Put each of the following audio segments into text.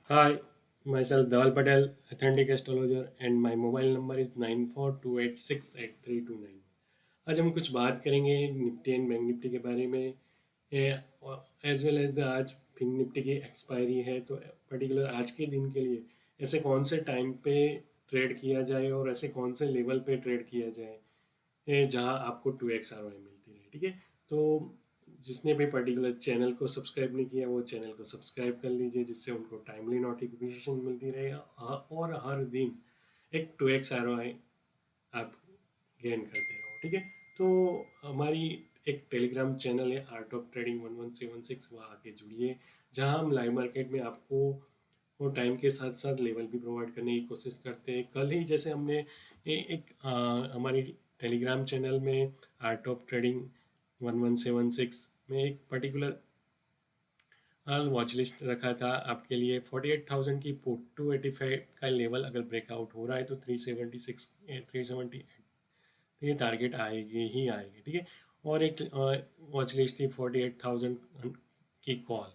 Hi, myself Dawal Patel, authentic astrologer, and my mobile number is 9428688329। आज हम कुछ बात करेंगे निफ्टी एंड बैंक निफ्टी के बारे में, एज वेल एज द आज फिंग निफ्टी की एक्सपायरी है, तो पर्टिकुलर आज के दिन के लिए ऐसे कौन से टाइम पे ट्रेड किया जाए और ऐसे कौन से लेवल पे ट्रेड किया जाए जहां आपको 2x ROI मिलती रहे। ठीक है, तो जिसने भी पर्टिकुलर चैनल को सब्सक्राइब नहीं किया वो चैनल को सब्सक्राइब कर लीजिए, जिससे उनको टाइमली नोटिफिकेशन मिलती रहे और हर दिन एक 2x ROI आप गेन करते रहो। ठीक है, तो हमारी एक टेलीग्राम चैनल है आर्ट ऑफ ट्रेडिंग 1176, वहाँ आके जुड़िए, जहाँ हम लाइव मार्केट में आपको वो टाइम के साथ साथ लेवल भी प्रोवाइड करने की कोशिश करते हैं। कल ही जैसे हमने हमारी टेलीग्राम चैनल में आर्ट ऑफ ट्रेडिंग 1176 में एक पर्टिकुलर वॉच लिस्ट रखा था आपके लिए 48,000 की पुट 285 का लेवल अगर ब्रेकआउट हो रहा है तो 376 378 तो ये टारगेट आएगी ही आएगी। ठीक है, और एक वॉच लिस्ट थी 48,000 की कॉल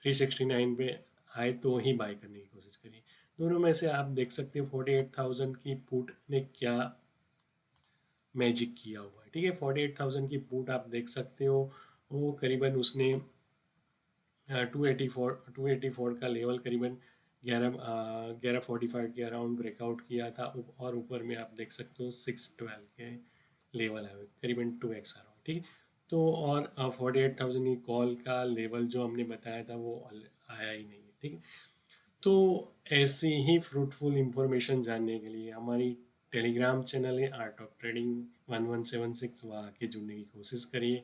369 पे आए तो ही बाय करने की कोशिश करिए। दोनों में से आप देख सकते हो 48,000 की पुट ने क्या मैजिक किया हुआ है। ठीक है, 48,000 की पुट आप देख सकते हो, वो करीबन उसने 284 का लेवल करीबन 11:45 के अराउंड ब्रेकआउट किया था, और ऊपर में आप देख सकते हो 612 के लेवल है, करीबन 2x आ रहा हूँ। ठीक है, तो और 48,000 की कॉल का लेवल जो हमने बताया था वो आया ही नहीं है। ठीक है, तो ऐसी ही फ्रूटफुल इंफॉर्मेशन जानने के लिए हमारी टेलीग्राम चैनल है आर्ट ऑफ ट्रेडिंग 1176, वहाँ के जुड़ने की कोशिश करिए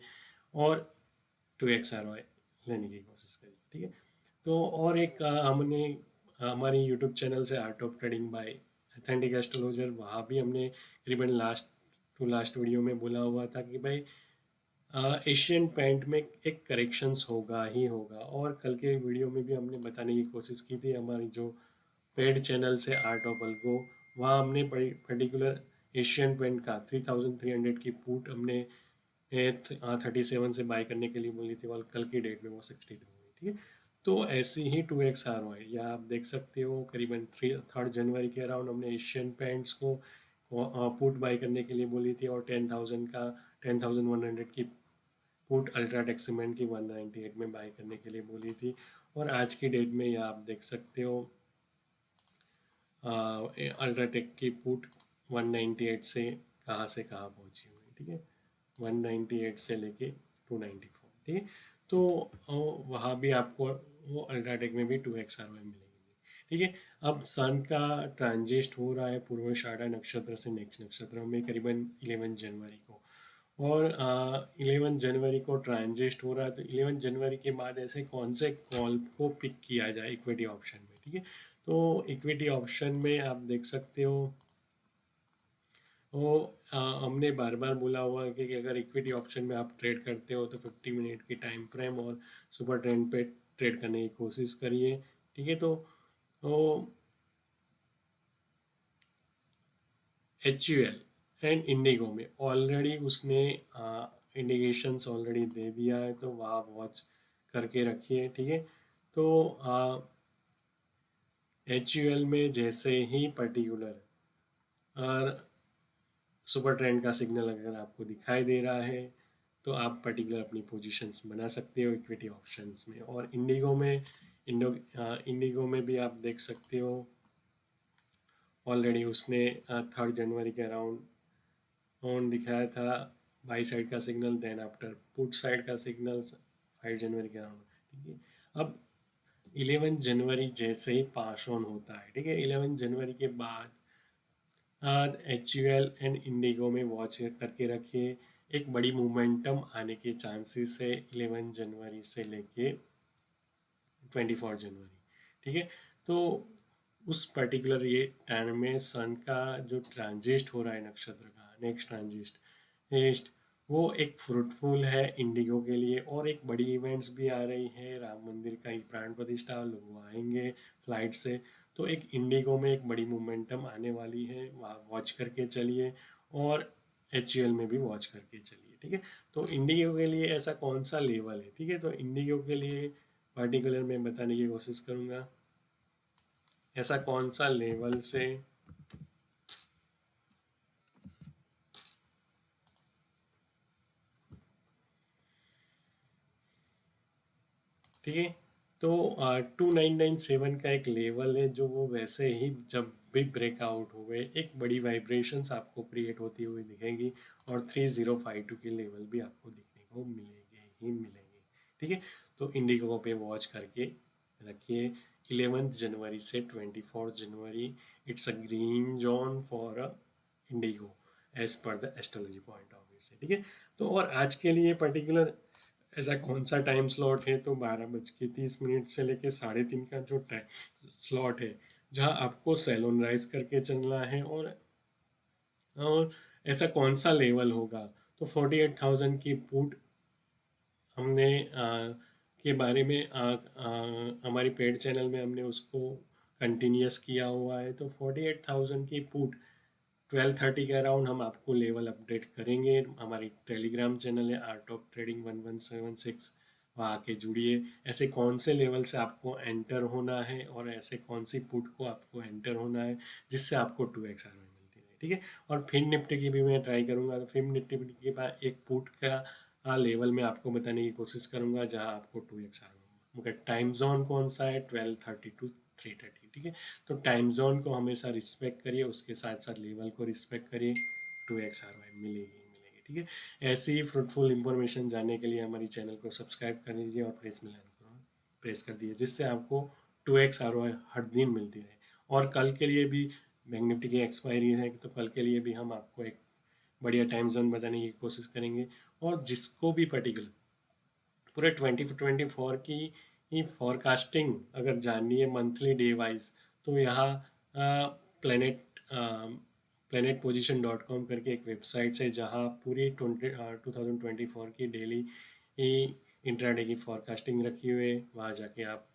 और 2x ROI लेने की कोशिश करिए। ठीक है, तो और एक हमने हमारी यूट्यूब चैनल से art of trading by authentic astrologer, वहाँ भी हमने करीबन लास्ट टू लास्ट वीडियो में बोला हुआ था कि भाई एशियन पेंट में एक करेक्शंस होगा ही होगा, और कल के वीडियो में भी हमने बताने की कोशिश की थी हमारी जो पेड चैनल से आर्ट ऑफ अल्गो, वहाँ हमने पर्टिकुलर एशियन पेंट का 3,300 की पुट हमने 37 से बाय करने के लिए बोली थी, और कल की डेट में वो 62 हुई। ठीक है, तो ऐसी ही 2x ROI या आप देख सकते हो करीबन 3 जनवरी के अराउंड हमने एशियन पेंट्स को पुट बाय करने के लिए बोली थी, और 10,100 की पुट अल्ट्राटेक सीमेंट की 198 में बाय करने के लिए बोली थी। और आज की डेट में यह आप देख सकते हो अल्ट्राटेक की पुट 198 से कहाँ पहुंची हुई। ठीक है, 198 से लेके 294। ठीक है, तो वहाँ भी आपको वो अल्ट्राटेक में भी 2x ROI मिलेंगे। ठीक है, अब सन का ट्रांजिस्ट हो रहा है पूर्वाषाढ़ा नक्षत्र से नेक्स्ट नक्षत्र में करीबन 11 जनवरी को, और 11 जनवरी को ट्रांजिस्ट हो रहा है, तो 11 जनवरी के बाद ऐसे कौन से कॉल को पिक किया जाए इक्विटी ऑप्शन में। ठीक है, तो इक्विटी ऑप्शन में आप देख सकते हो वो हमने बार बार बोला हुआ है कि अगर इक्विटी ऑप्शन में आप ट्रेड करते हो तो 50 मिनट की टाइम फ्रेम और सुपर ट्रेंड पे ट्रेड करने की कोशिश करिए। ठीक है, तो वो HUL एंड इंडिगो में ऑलरेडी उसने इंडिकेशंस ऑलरेडी दे दिया है, तो वहाँ वॉच करके रखिए। ठीक है, तो HUL में जैसे ही पर्टिकुलर और सुपर ट्रेंड का सिग्नल अगर आपको दिखाई दे रहा है तो आप पर्टिकुलर अपनी पोजीशंस बना सकते हो इक्विटी ऑप्शंस में। और इंडिगो में भी आप देख सकते हो ऑलरेडी उसने 3 जनवरी के अराउंड ऑन दिखाया था बाई साइड का signal, then after put side का सिग्नल 5 जनवरी के अराउंड। ठीक है, अब 11 जनवरी जैसे ही पास ऑन होता है, ठीक है, 11 जनवरी के बाद HUL एंड इंडिगो में वॉच करके रखिए। एक बड़ी मोमेंटम आने के चांसेस है 11 जनवरी से लेके 24 जनवरी। ठीक है, तो उस पर्टिकुलर ये टाइम में सन का जो ट्रांजिस्ट हो रहा है नक्षत्र का नेक्स्ट ट्रांजिस्ट नेक्स्ट, वो एक फ्रूटफुल है इंडिगो के लिए। और एक बड़ी इवेंट्स भी आ रही है, राम मंदिर का ही प्राण प्रतिष्ठा, लोग आएंगे फ्लाइट से, तो एक इंडिगो में एक बड़ी मोमेंटम आने वाली है, वहाँ वॉच करके चलिए। और HUL में भी वॉच करके चलिए। ठीक है, तो इंडिगो के लिए ऐसा कौन सा लेवल है। ठीक है, तो इंडिगो के लिए पर्टिकुलर मैं बताने की कोशिश करूँगा। ऐसा कौन सा लेवल से ठीक है। तो 2997 का एक लेवल है जो वो वैसे ही जब भी ब्रेकआउट हुए एक बड़ी वाइब्रेशंस आपको क्रिएट होती हुई दिखेंगी, और 3052 के लेवल भी आपको दिखने को मिलेंगे ही मिलेंगे। ठीक है, तो इंडिगो पे वॉच करके रखिए। 11 जनवरी से 24 जनवरी it's a green zone for IndiGo as per the astrology point of view से। ठीक है, तो और आज के लिए पर्टिकुलर ऐसा कौन सा टाइम स्लॉट है, तो 12:30 से लेके 3:30 का जो टाइम स्लॉट है जहां आपको सेलोन राइज करके चलना है। और ऐसा कौन सा लेवल होगा, तो 48,000 की पुट हमने के बारे में हमारी पेड चैनल में हमने उसको कंटिन्यूस किया हुआ है। तो 48,000 की पुट 12:30 के अराउंड हम आपको लेवल अपडेट करेंगे। हमारी टेलीग्राम चैनल है आर्ट ऑफ ट्रेडिंग 1176, वहाँ आके जुड़िए। ऐसे कौन से लेवल से आपको एंटर होना है और ऐसे कौन सी पुट को आपको एंटर होना है जिससे आपको 2x आर मिलती है। ठीक है, और फिन निफ्टी की भी मैं ट्राई करूँगा। तो फिन निफ्टी के बाद एक पुट का लेवल मैं आपको बताने की कोशिश करूँगा जहाँ आपको 2x आर होगा। टाइम जोन कौन सा है, 12:30 टू 3:30। ठीक है, तो टाइम जोन को हमेशा रिस्पेक्ट करिए, उसके साथ साथ लेवल को रिस्पेक्ट करिए, 2x RY मिलेगी ही मिलेगी। ठीक है, ऐसी ही फ्रूटफुल इंफॉर्मेशन जानने के लिए हमारी चैनल को सब्सक्राइब कर लीजिए और प्रेस कर दीजिए, जिससे आपको 2x RY हर दिन मिलती रहे। और कल के लिए भी बैंक निफ्टी की एक्सपायरी है, तो कल के लिए भी हम आपको एक बढ़िया टाइम जोन बताने की कोशिश करेंगे। और जिसको भी पर्टिकुलर पूरे 2024 की फॉरकास्टिंग अगर जाननी है मंथली डे वाइज, तो यहाँ प्लेनेट planetposition.com करके एक वेबसाइट है जहाँ पूरी 2024 की डेली इंट्राडे की फॉरकास्टिंग रखी हुई है। वहाँ जाके आप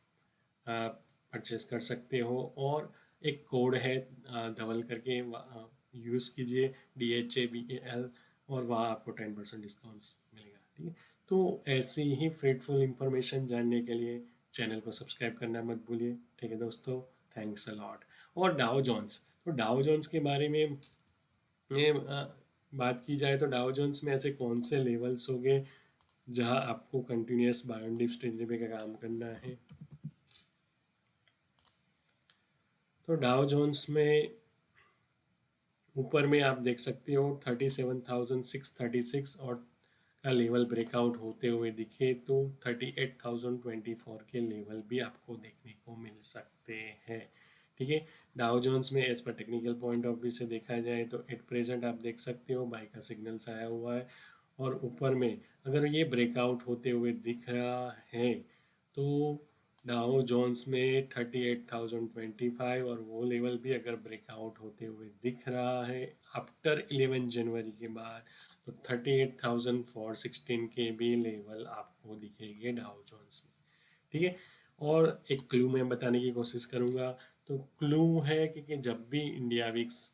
परचेस कर सकते हो। और एक कोड है धवल करके, यूज़ कीजिए DHAVAL, और वहाँ आपको 10% डिस्काउंट मिलेगा। ठीक है, तो ऐसी ही फ्रेटफुल इंफॉर्मेशन जानने के लिए चैनल को सब्सक्राइब करना मत भूलिए। ठीक है दोस्तों, थैंक्स अ लॉट। और डाउ जोन्स, तो डाउ जोन्स के बारे में बात की जाए तो डाउ जोन्स में ऐसे कौन से लेवल्स होंगे जहां आपको continuous buy on dip strategy पे का काम करना है। तो डाउ जोन्स में ऊपर में आप देख सकते हो 37,636 और का लेवल ब्रेकआउट होते हुए दिखे तो 38,024 के लेवल भी आपको देखने को मिल सकते हैं। ठीक है, डाउ जोन्स में as per technical point of view से देखा जाए तो एट प्रेजेंट आप देख सकते हो बाई का सिग्नल्स आया हुआ है। और ऊपर में अगर ये ब्रेकआउट होते हुए दिख रहा है तो डाउ जोन्स में 38,025 और वो लेवल भी अगर ब्रेकआउट होते हुए दिख रहा है आफ्टर 11 जनवरी के बाद, तो 38,416 के भी लेवल आपको दिखेंगे डाउ जोन्स में। ठीक है, और एक क्लू मैं बताने की कोशिश करूंगा। तो क्लू है कि जब भी इंडिया विक्स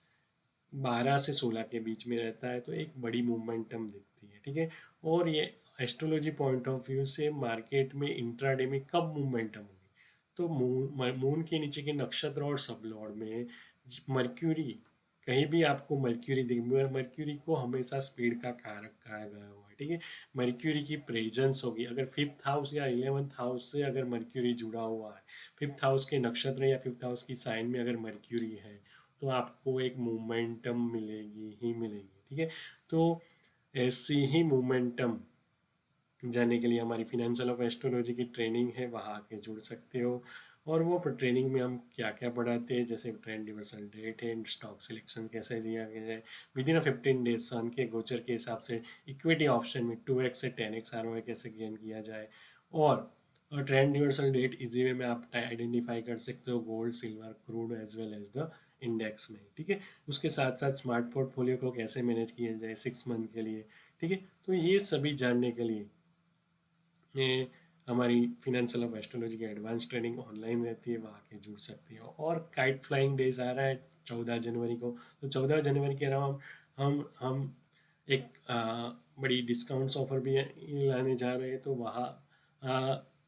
12 से 16 के बीच में रहता है तो एक बड़ी मोमेंटम दिखती है। ठीक है, और ये एस्ट्रोलॉजी पॉइंट ऑफ व्यू से मार्केट में इंट्राडे में कब मोमेंटम होगी, तो मून के नीचे के नक्षत्र और सब लॉर्ड में मर्क्यूरी, कहीं भी आपको मर्क्यूरी दिख, मर्क्यूरी को हमेशा स्पीड का कारक कहा गया हुआ है। ठीक है, मर्क्यूरी की प्रेजेंस होगी अगर 5th हाउस या 11th हाउस से अगर मर्क्यूरी जुड़ा हुआ है, 5th हाउस के नक्षत्र या 5th हाउस की साइन में अगर मर्क्यूरी है, तो आपको एक मोमेंटम मिलेगी ही मिलेगी। ठीक है, तो ऐसी ही मोमेंटम जानने के लिए हमारी फिनेंशियल ऑफ एस्ट्रोलॉजी की ट्रेनिंग है, वहाँ आके जुड़ सकते हो। और वो ट्रेनिंग में हम क्या क्या पढ़ाते हैं, जैसे ट्रेंड रिवर्सल डेट है, स्टॉक सिलेक्शन कैसे दिया गया है विद इन 15 डेज, सन के गोचर के हिसाब से इक्विटी ऑप्शन में 2x से 10x ROI कैसे गेन किया जाए। और trend reversal date easy way में आप आइडेंटिफाई कर सकते हो gold silver crude as well as the index में। ठीक है, उसके साथ साथ स्मार्ट पोर्टफोलियो को कैसे मैनेज किया जाए 6 मंथ के लिए। ठीक है, तो ये सभी जानने के लिए ये हमारी फिनेंशियल ऑफ एस्ट्रोलॉजी की एडवांस ट्रेनिंग ऑनलाइन रहती है, वहाँ के जुड़ सकते हो। और काइट फ्लाइंग डेज आ रहा है 14 जनवरी को, तो 14 जनवरी के अलावा हम एक बड़ी डिस्काउंट्स ऑफर भी लाने जा रहे हैं। तो वहाँ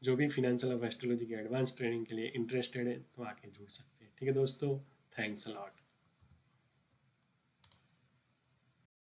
जो भी फिनेंशियल ऑफ एस्ट्रोलॉजी की एडवांस ट्रेनिंग के लिए इंटरेस्टेड है तो आके जुड़ सकते हैं। ठीक है दोस्तों, थैंक्स अ लॉट।